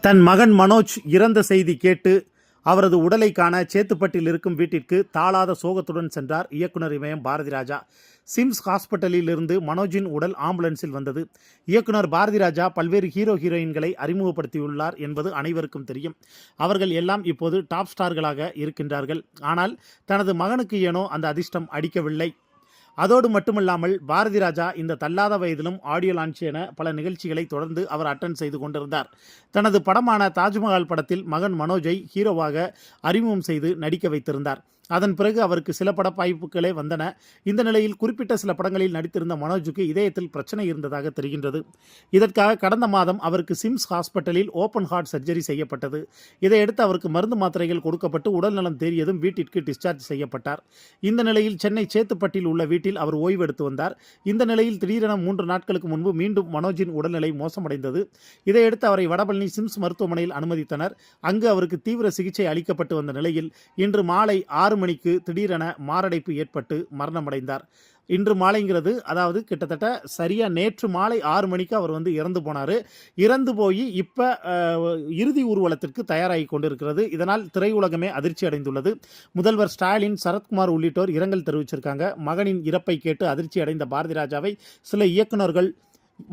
தன் மகன் மனோஜ் இறந்த செய்தி கேட்டு அவரது உடலை காண சேத்துப்பட்டில் இருக்கும் வீட்டிற்கு தாளாத சோகத்துடன் சென்றார் இயக்குனர் இமயம் பாரதிராஜா. சிம்ஸ் ஹாஸ்பிட்டலில் இருந்து மனோஜின் உடல் ஆம்புலன்ஸில் வந்தது. இயக்குனர் பாரதிராஜா பல்வேறு ஹீரோயின்களை அறிமுகப்படுத்தியுள்ளார் என்பது அனைவருக்கும் தெரியும். அவர்கள் எல்லாம் இப்போது டாப் ஸ்டார்களாக இருக்கின்றார்கள். ஆனால் தனது மகனுக்கு ஏனோ அந்த அதிர்ஷ்டம் அடிக்கவில்லை. அதோடு மட்டுமல்லாமல் பாரதிராஜா இந்த தள்ளாத வயதிலும் ஆடியோ லான்ச் என பல நிகழ்ச்சிகளை தொடர்ந்து அவர் அட்டென்ட் செய்து கொண்டிருந்தார். தனது படமான தாஜ்மஹால் படத்தில் மகன் மனோஜை ஹீரோவாக அறிமுகம் செய்து நடிக்க வைத்திருந்தார். அதன் பிறகு அவருக்கு சில பட வாய்ப்புகளே வந்தன. இந்த நிலையில் குறிப்பிட்ட சில படங்களில் நடித்திருந்த மனோஜுக்கு இதயத்தில் பிரச்சனை இருந்ததாக தெரிகின்றது. இதற்காக கடந்த மாதம் அவருக்கு சிம்ஸ் ஹாஸ்பிட்டலில் ஓப்பன் ஹார்ட் சர்ஜரி செய்யப்பட்டது. இதையடுத்து அவருக்கு மருந்து மாத்திரைகள் கொடுக்கப்பட்டு உடல்நலம் தேறியதும் வீட்டிற்கு டிஸ்சார்ஜ் செய்யப்பட்டார். இந்த நிலையில் சென்னை சேத்துப்பட்டில் உள்ள வீட்டில் அவர் ஓய்வு எடுத்து வந்தார். இந்த நிலையில் திடீரென 3 நாட்களுக்கு முன்பு மீண்டும் மனோஜின் உடல்நிலை மோசமடைந்தது. இதையடுத்து அவரை வடபழனி சிம்ஸ் மருத்துவமனையில் அனுமதித்தனர். அங்கு அவருக்கு தீவிர சிகிச்சை அளிக்கப்பட்டு வந்த நிலையில் இன்று மாலை 6 மணிக்கு திடீரென மாரடைப்பு ஏற்பட்டு மரணமடைந்தார். இன்று மாலைங்கிறது, அதாவது கிட்டத்தட்ட சரியா நேற்று மாலை 6 மணிக்கு அவர் இறந்து போனார். இறந்து போய் இப்போ இறுதி ஊர்வலத்திற்கு தயாராகி கொண்டிருக்கிறது. இதனால் திரையுலகமே அதிர்ச்சி அடைந்துள்ளது. முதல்வர் ஸ்டாலின், சரத்குமார் உள்ளிட்டோர் இரங்கல் தெரிவிச்சிருக்காங்க. மகனின் இறப்பை கேட்டு அதிர்ச்சி அடைந்த பாரதிராஜாவை சில இயக்குநர்கள்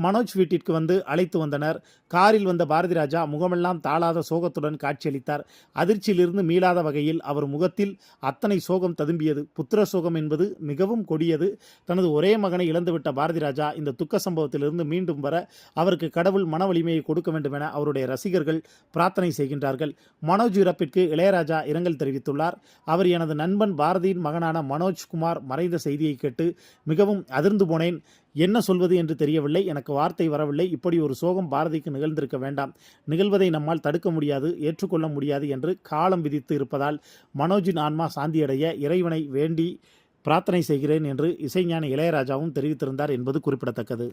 மனோஜ் வீட்டிற்கு அழைத்து வந்தனர். காரில் வந்த பாரதிராஜா முகமெல்லாம் தாளாத சோகத்துடன் காட்சியளித்தார். அதிர்ச்சியிலிருந்து மீளாத வகையில் அவர் முகத்தில் அத்தனை சோகம் ததும்பியது. புத்திர சோகம் என்பது மிகவும் கொடியது. தனது ஒரே மகனை இழந்துவிட்ட பாரதிராஜா இந்த துக்க சம்பவத்திலிருந்து மீண்டும் வர அவருக்கு கடவுள் மன வலிமையை கொடுக்க வேண்டும் என அவருடைய ரசிகர்கள் பிரார்த்தனை செய்கின்றார்கள். மனோஜ் இறப்பிற்கு இளையராஜா இரங்கல் தெரிவித்துள்ளார். அவர், எனது நண்பன் பாரதியின் மகனான மனோஜ் குமார் மறைந்த செய்தியை கேட்டு மிகவும் அதிர்ந்து போனேன். என்ன சொல்வது என்று தெரியவில்லை. எனக்கு வார்த்தை வரவில்லை. இப்படி ஒரு சோகம் பாரதிக்கு நிகழ்ந்திருக்க வேண்டாம். நிகழ்வதை நம்மால் தடுக்க முடியாது, ஏற்றுக்கொள்ள முடியாது என்று காலம் விதித்து இருப்பதால் மனோஜின் ஆன்மா சாந்தியடைய இறைவனை வேண்டி பிரார்த்தனை செய்கிறேன் என்று இசைஞானி இளையராஜாவும் தெரிவித்திருந்தார் என்பது குறிப்பிடத்தக்கது.